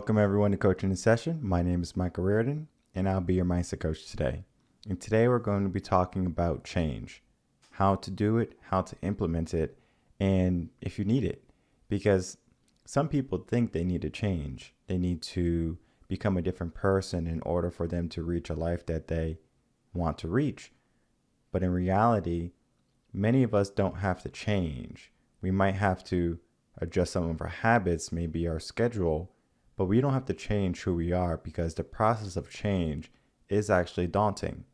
Welcome everyone to Coaching in Session. My name is Michael Reardon, and I'll be your mindset coach today. And today we're going to be talking about change, how to do it, how to implement it, and if you need it. Because some people think they need to change. They need to become a different person in order for them to reach a life that they want to reach. But in reality, many of us don't have to change. We might have to adjust some of our habits, maybe our schedule, but we don't have to change who we are because the process of change is actually daunting.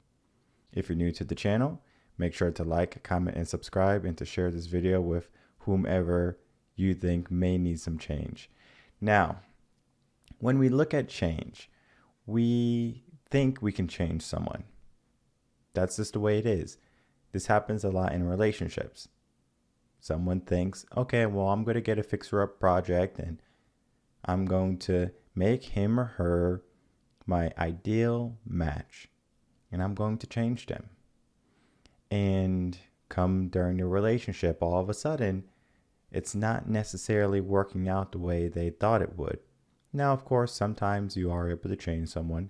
If you're new to the channel, make sure to like, comment, and subscribe, and to share this video with whomever you think may need some change. Now, when we look at change, we think we can change someone. That's just the way it is. This happens a lot in relationships. Someone thinks, okay, well, I'm going to get a fixer-up project and I'm going to make him or her my ideal match, and I'm going to change them. And come during the relationship, all of a sudden, it's not necessarily working out the way they thought it would. Now, of course, sometimes you are able to change someone,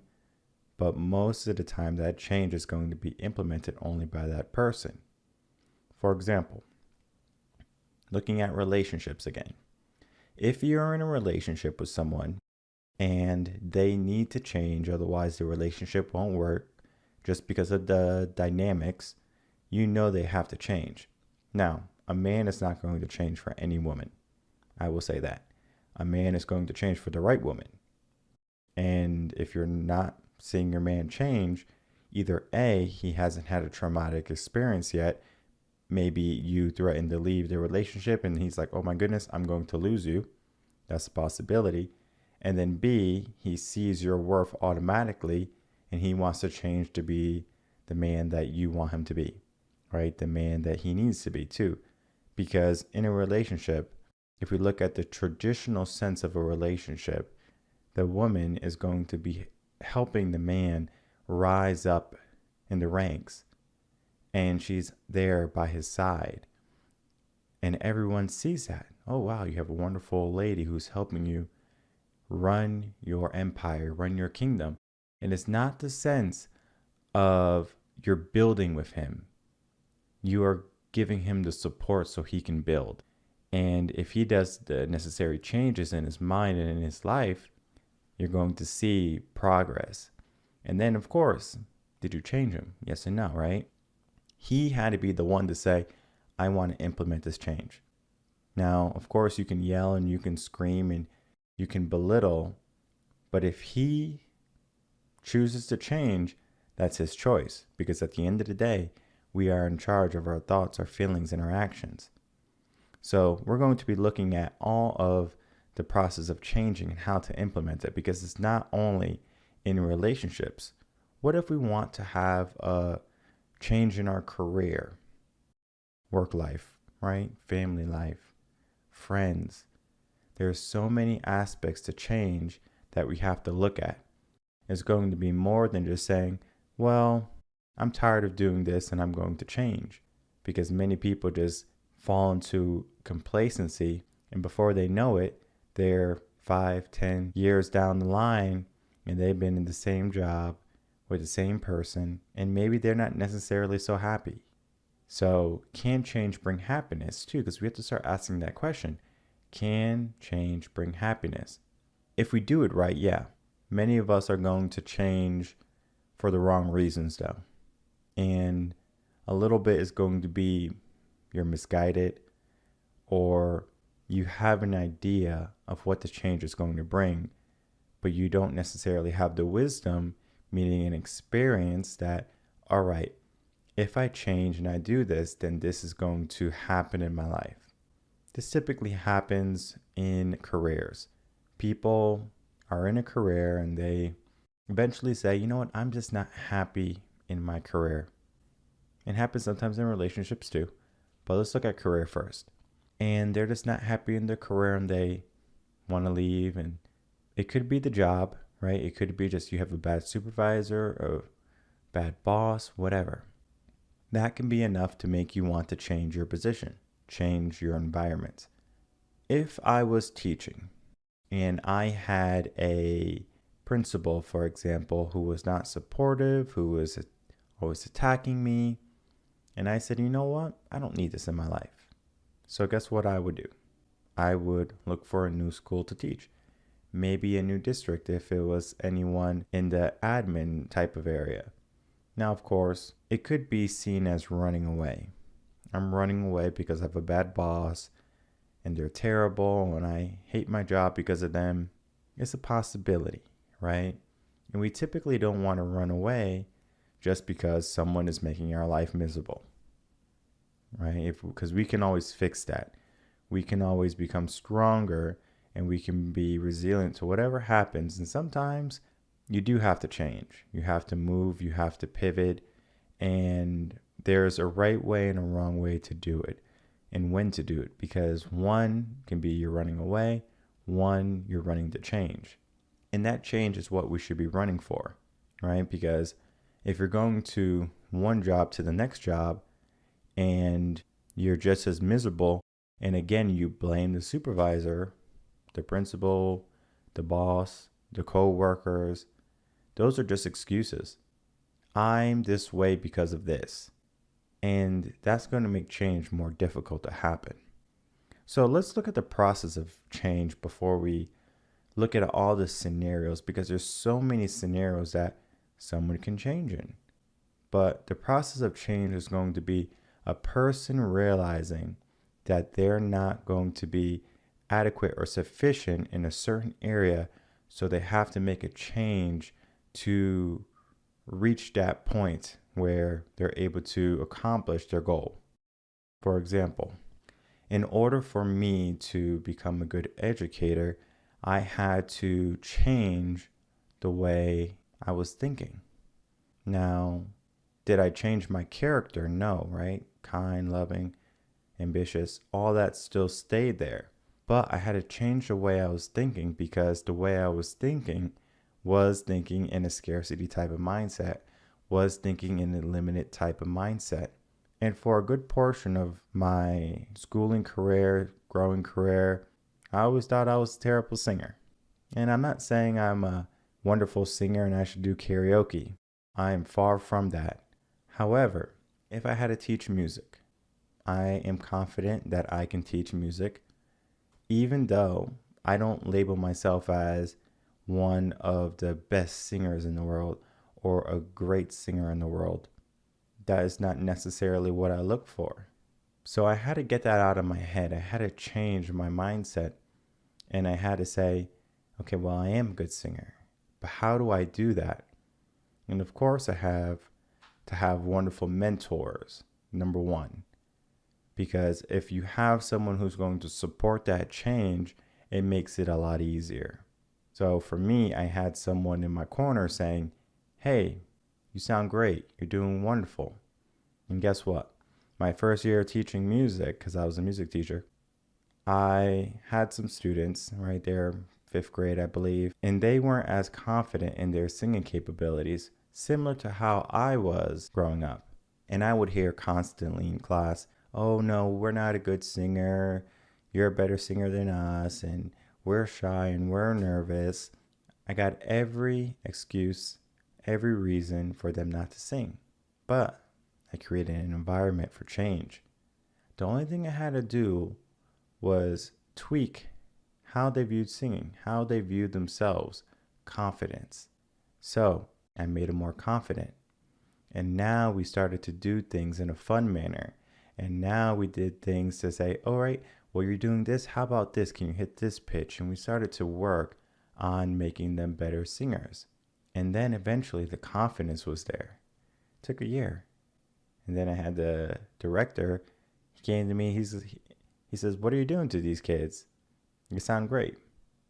but most of the time that change is going to be implemented only by that person. For example, looking at relationships again. If you're in a relationship with someone and they need to change, otherwise the relationship won't work just because of the dynamics, you know they have to change. Now, a man is not going to change for any woman. I will say that. A man is going to change for the right woman. And if you're not seeing your man change, either A, he hasn't had a traumatic experience yet. Maybe you threaten to leave the relationship and he's like, oh my goodness, I'm going to lose you. That's a possibility. And then B, he sees your worth automatically and he wants to change to be the man that you want him to be, right? The man that he needs to be too. Because in a relationship, if we look at the traditional sense of a relationship, the woman is going to be helping the man rise up in the ranks. And she's there by his side. And everyone sees that. Oh, wow, you have a wonderful lady who's helping you run your empire, run your kingdom. And it's not the sense of you're building with him. You are giving him the support so he can build. And if he does the necessary changes in his mind and in his life, you're going to see progress. And then, of course, did you change him? Yes and no, right? He had to be the one to say, I want to implement this change. Now, of course, you can yell and you can scream and you can belittle, but if he chooses to change, that's his choice. Because at the end of the day, we are in charge of our thoughts, our feelings, and our actions. So we're going to be looking at all of the process of changing and how to implement it, because it's not only in relationships. What if we want to have a change in our career, work life, right? Family life, friends. There's so many aspects to change that we have to look at. It's going to be more than just saying, well, I'm tired of doing this and I'm going to change. Because many people just fall into complacency, and before they know it, they're 5, 10 years down the line and they've been in the same job with the same person, and maybe they're not necessarily so happy. So can change bring happiness too? Because we have to start asking that question. Can change bring happiness? If we do it right, yeah. Many of us are going to change for the wrong reasons though. And a little bit is going to be you're misguided, or you have an idea of what the change is going to bring, but you don't necessarily have the wisdom, meaning an experience that, all right, if I change and I do this, then this is going to happen in my life. This typically happens in careers. People are in a career and they eventually say, you know what, I'm just not happy in my career. It happens sometimes in relationships too, but let's look at career first. And they're just not happy in their career and they want to leave, and it could be the job, right? It could be just you have a bad supervisor or bad boss, whatever. That can be enough to make you want to change your position, change your environment. If I was teaching and I had a principal, for example, who was not supportive, who was always attacking me. And I said, you know what? I don't need this in my life. So guess what I would do? I would look for a new school to teach. Maybe a new district if it was anyone in the admin type of area. Now, of course, it could be seen as running away. I'm running away because I have a bad boss and they're terrible and I hate my job because of them. It's a possibility, right? And we typically don't want to run away just because someone is making our life miserable, right? Because we can always fix that. We can always become stronger and we can be resilient to whatever happens. And sometimes you do have to change. You have to move, you have to pivot, and there's a right way and a wrong way to do it and when to do it, because one can be you're running away, one you're running to change. And that change is what we should be running for, right? Because if you're going to one job to the next job and you're just as miserable, and again, you blame the supervisor, the principal, the boss, the co-workers, those are just excuses. I'm this way because of this. And that's going to make change more difficult to happen. So let's look at the process of change before we look at all the scenarios, because there's so many scenarios that someone can change in. But the process of change is going to be a person realizing that they're not going to be adequate or sufficient in a certain area, so they have to make a change to reach that point where they're able to accomplish their goal. For example, in order for me to become a good educator, I had to change the way I was thinking. Now, did I change my character? No, right? Kind, loving, ambitious, all that still stayed there. But I had to change the way I was thinking, because the way I was thinking in a scarcity type of mindset, was thinking in a limited type of mindset. And for a good portion of my schooling career, growing career, I always thought I was a terrible singer. And I'm not saying I'm a wonderful singer and I should do karaoke. I am far from that. However, if I had to teach music, I am confident that I can teach music, even though I don't label myself as one of the best singers in the world or a great singer in the world. That is not necessarily what I look for. So I had to get that out of my head. I had to change my mindset, and I had to say, okay, well, I am a good singer, but how do I do that? And of course, I have to have wonderful mentors, number one. Because if you have someone who's going to support that change, it makes it a lot easier. So for me, I had someone in my corner saying, hey, you sound great. You're doing wonderful. And guess what? My first year teaching music, because I was a music teacher, I had some students right there, 5th grade, I believe, and they weren't as confident in their singing capabilities, similar to how I was growing up. And I would hear constantly in class, oh no, we're not a good singer. You're a better singer than us. And we're shy and we're nervous. I got every excuse, every reason for them not to sing. But I created an environment for change. The only thing I had to do was tweak how they viewed singing, how they viewed themselves, confidence. So I made them more confident. And now we started to do things in a fun manner. And now we did things to say, all right, well, you're doing this. How about this? Can you hit this pitch? And we started to work on making them better singers. And then eventually the confidence was there. It took a year. And then I had the director. He came to me. He says, what are you doing to these kids? You sound great.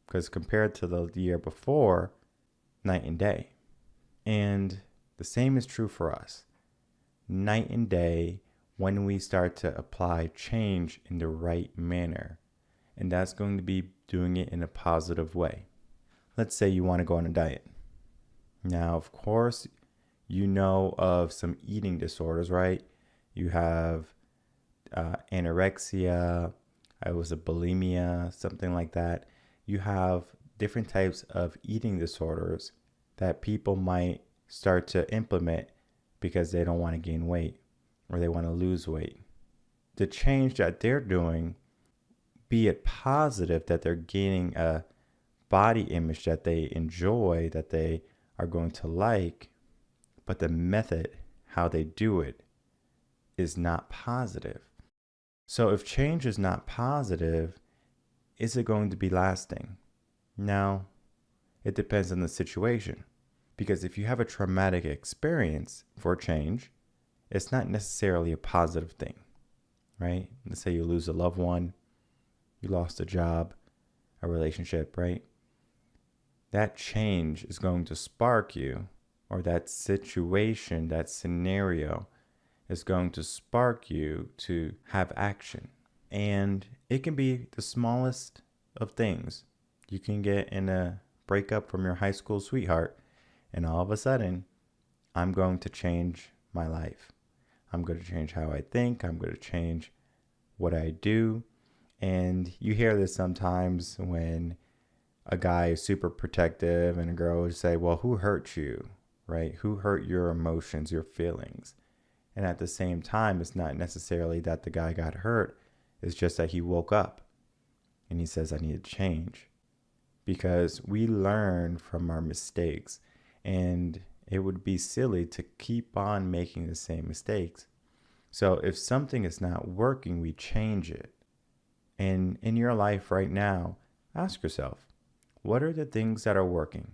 Because compared to the year before, night and day. And the same is true for us. Night and day when we start to apply change in the right manner. And that's going to be doing it in a positive way. Let's say you want to go on a diet. Now, of course, you know of some eating disorders, right? You have anorexia, I was a bulimia, something like that. you have different types of eating disorders that people might start to implement because they don't want to gain weight or they want to lose weight. The change that they're doing, be it positive that they're gaining a body image that they enjoy, that they are going to like, but the method, how they do it, is not positive. So if change is not positive, is it going to be lasting? Now, it depends on the situation. Because if you have a traumatic experience for change, it's not necessarily a positive thing, right? Let's say you lose a loved one, you lost a job, a relationship, right? That change is going to spark you, or that situation, that scenario is going to spark you to have action. And it can be the smallest of things. You can get in a breakup from your high school sweetheart, and all of a sudden, I'm going to change my life. I'm going to change how I think. I'm going to change what I do. And you hear this sometimes when a guy is super protective and a girl would say, well, who hurt you, right? Who hurt your emotions, your feelings? And at the same time, it's not necessarily that the guy got hurt. It's just that he woke up and he says, I need to change. Because we learn from our mistakes, and it would be silly to keep on making the same mistakes. So if something is not working, we change it. And in your life right now, ask yourself, what are the things that are working?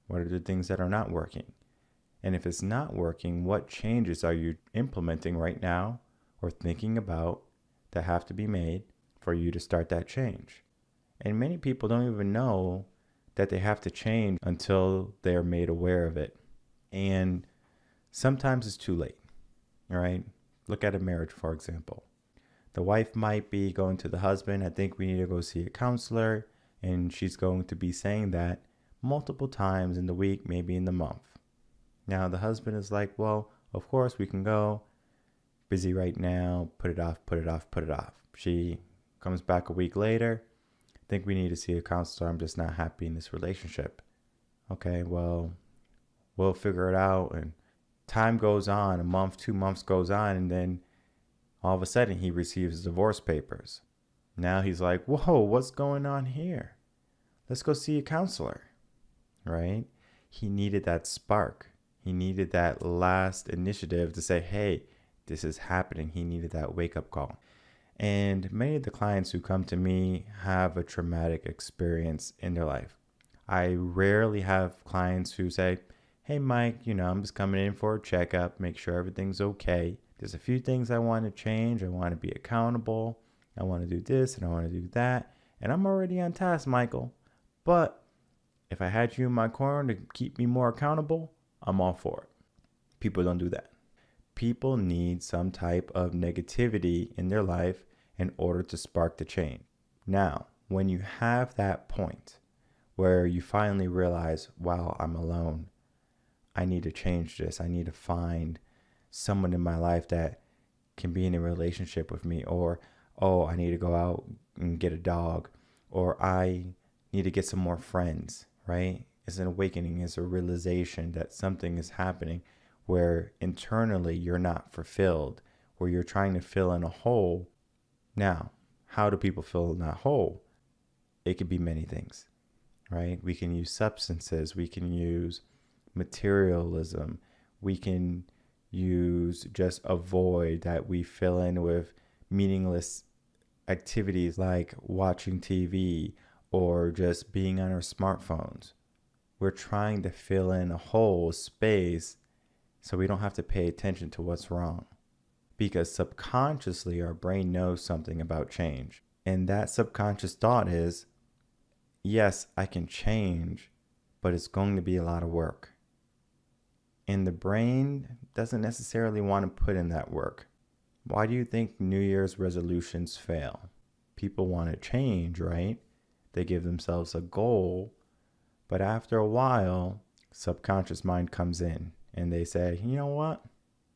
What are the things that are not working? And if it's not working, what changes are you implementing right now or thinking about that have to be made for you to start that change? And many people don't even know that they have to change until they're made aware of it. And sometimes it's too late, right? Look at a marriage, for example. The wife might be going to the husband, I think we need to go see a counselor. And she's going to be saying that multiple times in the week, maybe in the month. Now the husband is like, well, of course we can go. Busy right now, put it off, put it off, put it off. She comes back a week later. Think we need to see a counselor. I'm just not happy in this relationship. Okay, well, we'll figure it out. And time goes on, a month, 2 months goes on, and then all of a sudden he receives divorce papers. Now he's like, whoa, what's going on here? Let's go see a counselor, right? He needed that spark. He needed that last initiative to say, hey, this is happening. He needed that wake-up call. And many of the clients who come to me have a traumatic experience in their life. I rarely have clients who say, hey, Mike, I'm just coming in for a checkup, make sure everything's okay. There's a few things I want to change. I want to be accountable. I want to do this and I want to do that. And I'm already on task, Michael. But if I had you in my corner to keep me more accountable, I'm all for it. People don't do that. People need some type of negativity in their life in order to spark the change. Now, when you have that point where you finally realize, wow, I'm alone. I need to change this. I need to find someone in my life that can be in a relationship with me. Or, oh, I need to go out and get a dog. Or I need to get some more friends, right? It's an awakening. It's a realization that something is happening where internally you're not fulfilled, where you're trying to fill in a hole. Now, how do people fill in that hole? It could be many things, right? We can use substances. We can use materialism. We can use just a void that we fill in with meaningless activities like watching TV or just being on our smartphones. We're trying to fill in a whole space so we don't have to pay attention to what's wrong. Because subconsciously our brain knows something about change. And that subconscious thought is, yes, I can change, but it's going to be a lot of work. And the brain doesn't necessarily want to put in that work. Why do you think New Year's resolutions fail? People want to change, right? They give themselves a goal, but after a while, subconscious mind comes in and they say, you know what?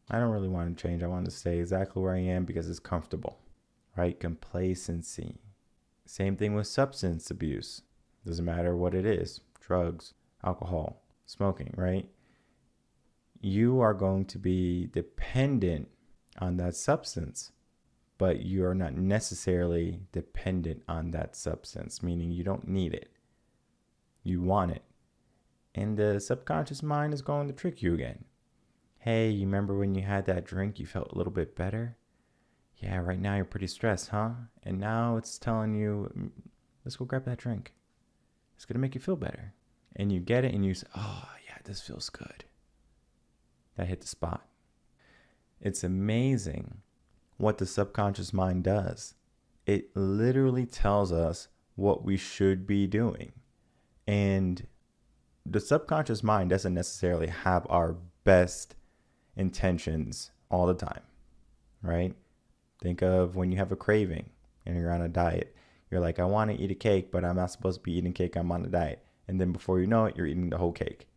I don't really want to change. I want to stay exactly where I am because it's comfortable, right? Complacency. Same thing with substance abuse. Doesn't matter what it is, drugs, alcohol, smoking, right? You are going to be dependent on that substance, but you are not necessarily dependent on that substance, meaning you don't need it. You want it. And the subconscious mind is going to trick you again. Hey, you remember when you had that drink, you felt a little bit better? Yeah, right now you're pretty stressed, huh? And now it's telling you, let's go grab that drink. It's going to make you feel better. And you get it and you say, oh, yeah, this feels good. That hit the spot. It's amazing what the subconscious mind does. It literally tells us what we should be doing. And the subconscious mind doesn't necessarily have our best intentions all the time, right? Think of when you have a craving and you're on a diet. You're like, I want to eat a cake, but I'm not supposed to be eating cake. I'm on a diet. And then before you know it, you're eating the whole cake.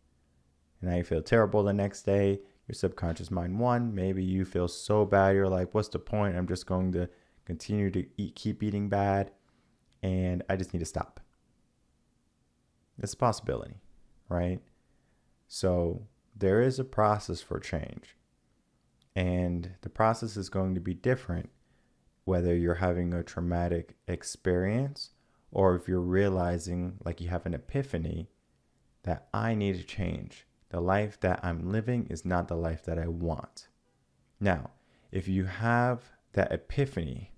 And now you feel terrible the next day. Your subconscious mind won. Maybe you feel so bad. You're like, what's the point? I'm just going to continue to keep eating bad. And I just need to stop. It's a possibility, right? So there is a process for change. And the process is going to be different whether you're having a traumatic experience or if you're realizing, like you have an epiphany, that I need to change. The life that I'm living is not the life that I want. Now, if you have that epiphany,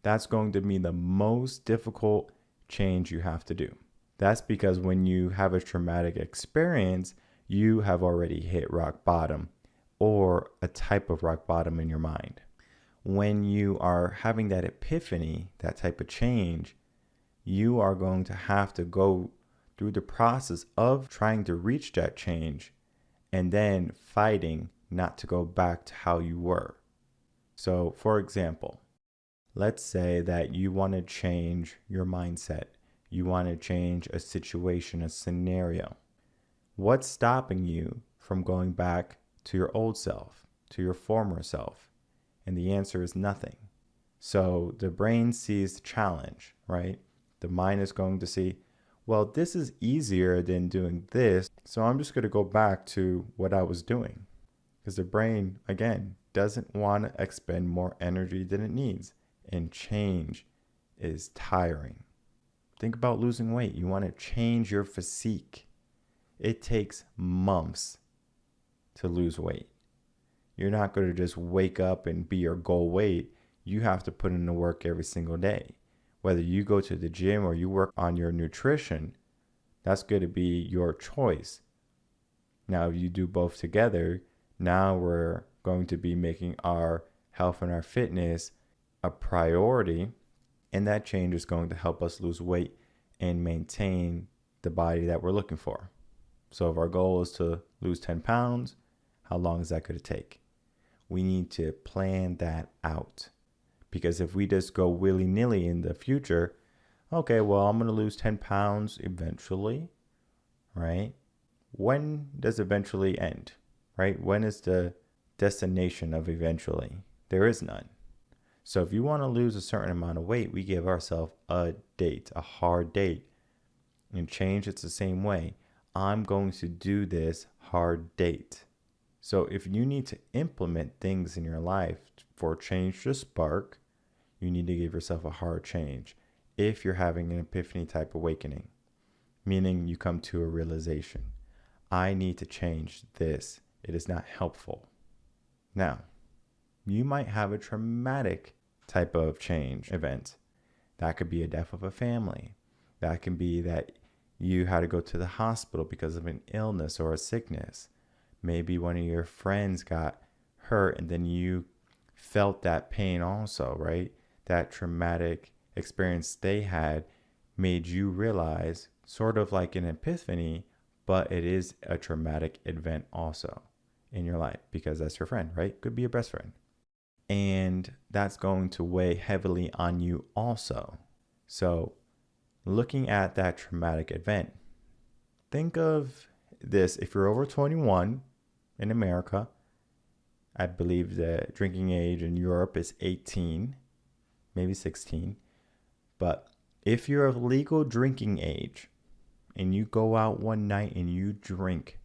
that's going to be the most difficult change you have to do. That's because when you have a traumatic experience, you have already hit rock bottom or a type of rock bottom in your mind. When you are having that epiphany, that type of change, you are going to have to go through the process of trying to reach that change and then fighting not to go back to how you were. So, for example, let's say that you want to change your mindset. You want to change a situation, a scenario. What's stopping you from going back to your old self, to your former self? And the answer is nothing. So the brain sees the challenge, right? The mind is going to see, well, this is easier than doing this, so I'm just going to go back to what I was doing. Because the brain, again, doesn't want to expend more energy than it needs. And change is tiring. Think about losing weight. You want to change your physique. It takes months to lose weight. You're not going to just wake up and be your goal weight. You have to put in the work every single day. Whether you go to the gym or you work on your nutrition, that's going to be your choice. Now, if you do both together, now we're going to be making our health and our fitness a priority, and that change is going to help us lose weight and maintain the body that we're looking for. So if our goal is to lose 10 pounds, how long is that going to take? We need to plan that out. Because if we just go willy-nilly in the future, okay, well, I'm going to lose 10 pounds eventually, right? When does eventually end, right? When is the destination of eventually? There is none. So if you want to lose a certain amount of weight, we give ourselves a date, a hard date. And change, it's the same way. I'm going to do this hard date. So if you need to implement things in your life for change to spark, you need to give yourself a hard change. If you're having an epiphany type awakening, meaning you come to a realization, I need to change this. It is not helpful. Now, you might have a traumatic type of change event. That could be a death of a family. That can be that you had to go to the hospital because of an illness or a sickness. Maybe one of your friends got hurt and then you felt that pain also, right? That traumatic experience they had made you realize, sort of like an epiphany, but it is a traumatic event also in your life because that's your friend, right? Could be your best friend. And that's going to weigh heavily on you also. So looking at that traumatic event, think of this. If you're over 21 in America, I believe the drinking age in Europe is 18, maybe 16. But if you're of legal drinking age, and you go out one night and you drink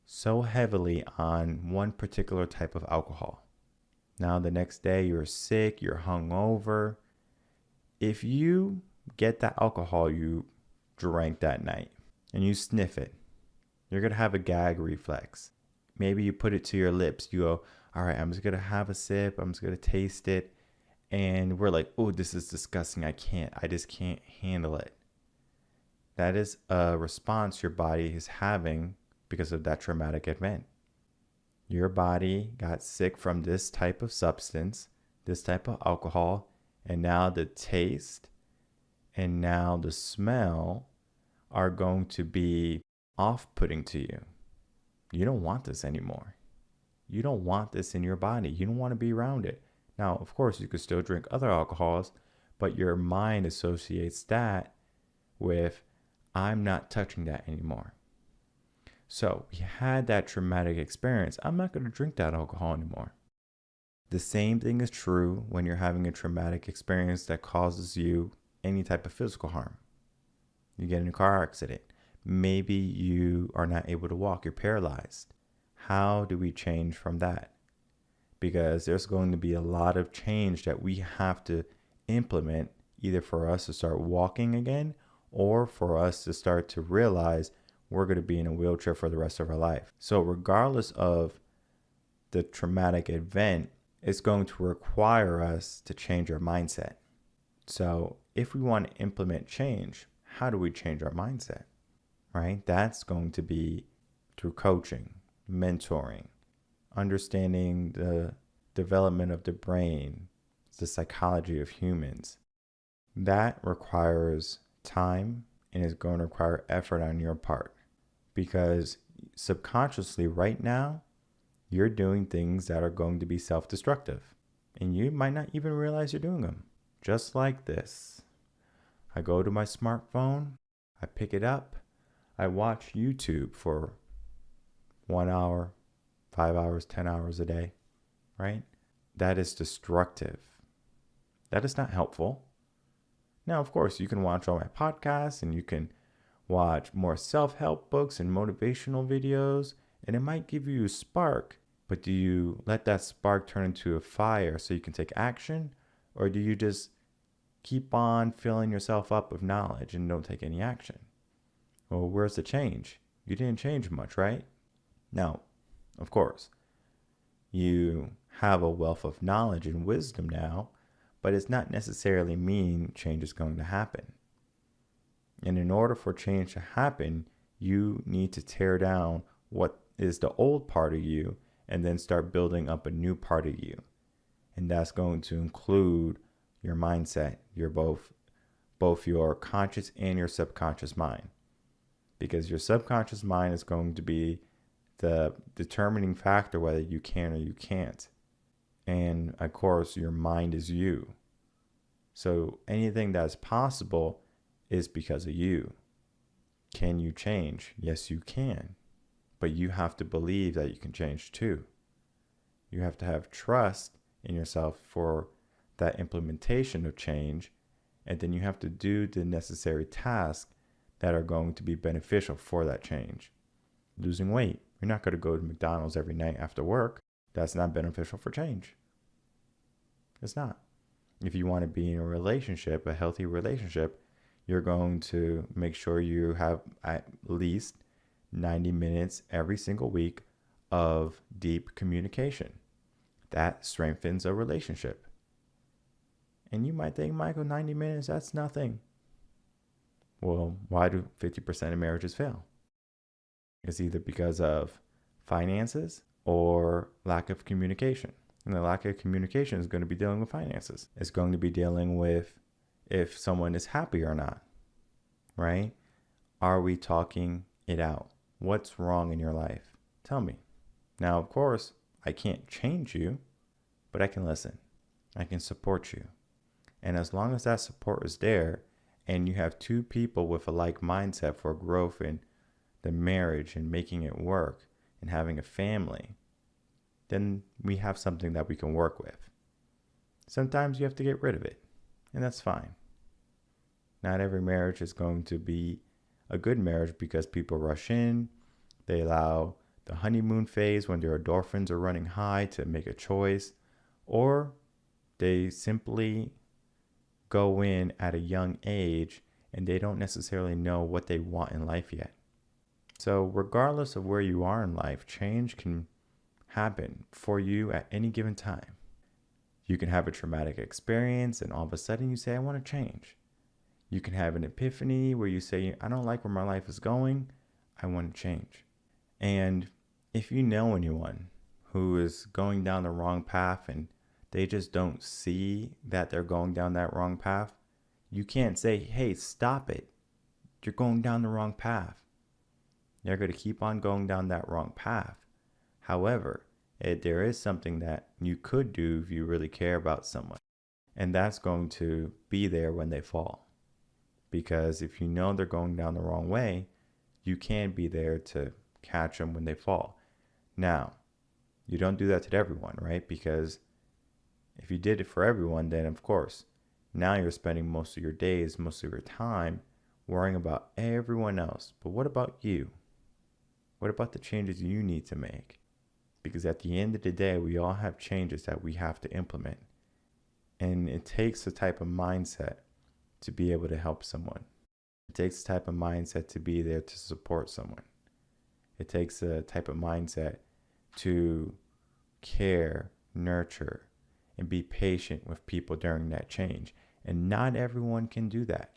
so heavily on one particular type of alcohol. Now the next day you're sick, you're hungover. If you get that alcohol you drank that night and you sniff it, you're going to have a gag reflex. Maybe you put it to your lips. You go, all right, I'm just going to have a sip. I'm just going to taste it. And we're like, oh, this is disgusting. I just can't handle it. That is a response your body is having because of that traumatic event. Your body got sick from this type of substance, this type of alcohol, and now the taste and now the smell are going to be off-putting to you. You don't want this anymore. You don't want this in your body. You don't want to be around it. Now, of course, you could still drink other alcohols, but your mind associates that with, I'm not touching that anymore. So we had that traumatic experience. I'm not going to drink that alcohol anymore. The same thing is true when you're having a traumatic experience that causes you any type of physical harm. You get in a car accident. Maybe you are not able to walk. You're paralyzed. How do we change from that? Because there's going to be a lot of change that we have to implement, either for us to start walking again or for us to start to realize we're going to be in a wheelchair for the rest of our life. So regardless of the traumatic event, it's going to require us to change our mindset. So if we want to implement change, how do we change our mindset? Right? That's going to be through coaching, mentoring, understanding the development of the brain, the psychology of humans. That requires time and is going to require effort on your part, because subconsciously right now, you're doing things that are going to be self-destructive and you might not even realize you're doing them. Just like this. I go to my smartphone, I pick it up, I watch YouTube for 1 hour, 5 hours, 10 hours a day, right? That is destructive. That is not helpful. Now, of course, you can watch all my podcasts and you can watch more self-help books and motivational videos, and it might give you a spark, but do you let that spark turn into a fire so you can take action? Or do you just keep on filling yourself up with knowledge and don't take any action? Well, where's the change? You didn't change much, right? Now, of course, you have a wealth of knowledge and wisdom now, but it's not necessarily mean change is going to happen. And in order for change to happen, you need to tear down what is the old part of you and then start building up a new part of you. And that's going to include your mindset, your both your conscious and your subconscious mind. Because your subconscious mind is going to be the determining factor whether you can or you can't. And of course, your mind is you. So anything that's possible is because of you. Can you change? Yes, you can. But you have to believe that you can change too. You have to have trust in yourself for that implementation of change. And then you have to do the necessary tasks that are going to be beneficial for that change. Losing weight. You're not going to go to McDonald's every night after work. That's not beneficial for change. It's not. If you want to be in a relationship, a healthy relationship, you're going to make sure you have at least 90 minutes every single week of deep communication. That strengthens a relationship. And you might think, Michael, 90 minutes, that's nothing. Well, why do 50% of marriages fail? It's either because of finances or lack of communication. And the lack of communication is going to be dealing with finances. It's going to be dealing with if someone is happy or not, right? Are we talking it out? What's wrong in your life? Tell me. Now, of course, I can't change you, but I can listen. I can support you. And as long as that support is there and you have two people with a like mindset for growth in the marriage and making it work and having a family, then we have something that we can work with. Sometimes you have to get rid of it, and that's fine. Not every marriage is going to be a good marriage because people rush in, they allow the honeymoon phase when their endorphins are running high to make a choice, or they simply go in at a young age and they don't necessarily know what they want in life yet. So regardless of where you are in life, change can happen for you at any given time. You can have a traumatic experience and all of a sudden you say, I want to change. You can have an epiphany where you say, I don't like where my life is going. I want to change. And if you know anyone who is going down the wrong path and they just don't see that they're going down that wrong path, you can't say, hey, stop it. You're going down the wrong path. They're going to keep on going down that wrong path. However, there is something that you could do if you really care about someone. And that's going to be there when they fall. Because if you know they're going down the wrong way, you can be there to catch them when they fall. Now, you don't do that to everyone, right? Because if you did it for everyone, then of course, now you're spending most of your days, most of your time worrying about everyone else. But what about you? What about the changes you need to make? Because at the end of the day, we all have changes that we have to implement. And it takes a type of mindset to be able to help someone. It takes a type of mindset to be there to support someone. It takes a type of mindset to care, nurture, and be patient with people during that change. And not everyone can do that.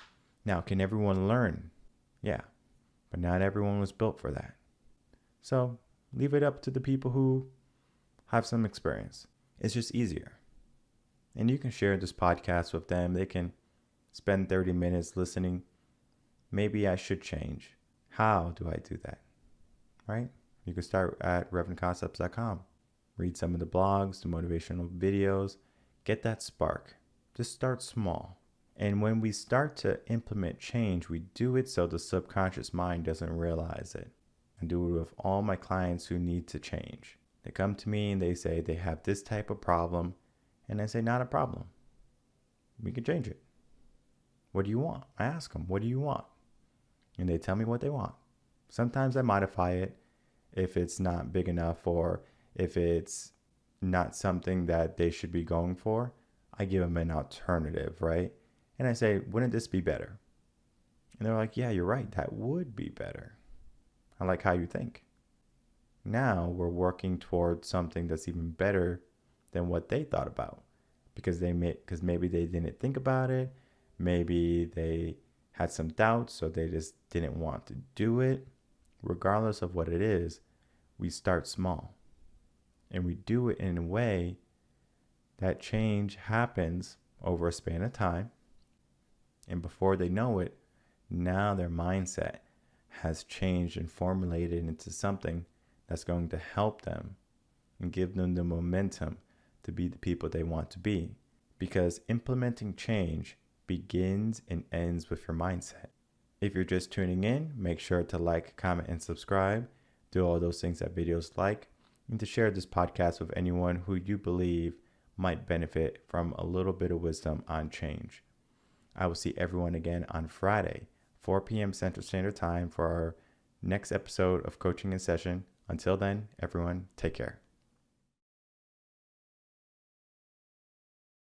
Now, can everyone learn? Yeah, but not everyone was built for that. So leave it up to the people who have some experience. It's just easier. And you can share this podcast with them. They can spend 30 minutes listening. Maybe I should change. How do I do that? Right? You can start at reverendconcepts.com. Read some of the blogs, the motivational videos. Get that spark. Just start small. And when we start to implement change, we do it so the subconscious mind doesn't realize it. I do it with all my clients who need to change. They come to me and they say they have this type of problem. And I say, not a problem. We can change it. What do you want? I ask them, what do you want? And they tell me what they want. Sometimes I modify it if it's not big enough or if it's not something that they should be going for. I give them an alternative, right? And I say, wouldn't this be better? And they're like, yeah, you're right. That would be better. I like how you think. Now we're working towards something that's even better than what they thought about because maybe they didn't think about it. Maybe they had some doubts, so they just didn't want to do it. Regardless of what it is, we start small and we do it in a way that change happens over a span of time. And before they know it, now their mindset has changed and formulated into something that's going to help them and give them the momentum to be the people they want to be. Because implementing change begins and ends with your mindset. If you're just tuning in, make sure to like, comment, and subscribe. Do all those things that videos like. And to share this podcast with anyone who you believe might benefit from a little bit of wisdom on change. I will see everyone again on Friday, 4 p.m. Central Standard Time for our next episode of Coaching in Session. Until then, everyone, take care.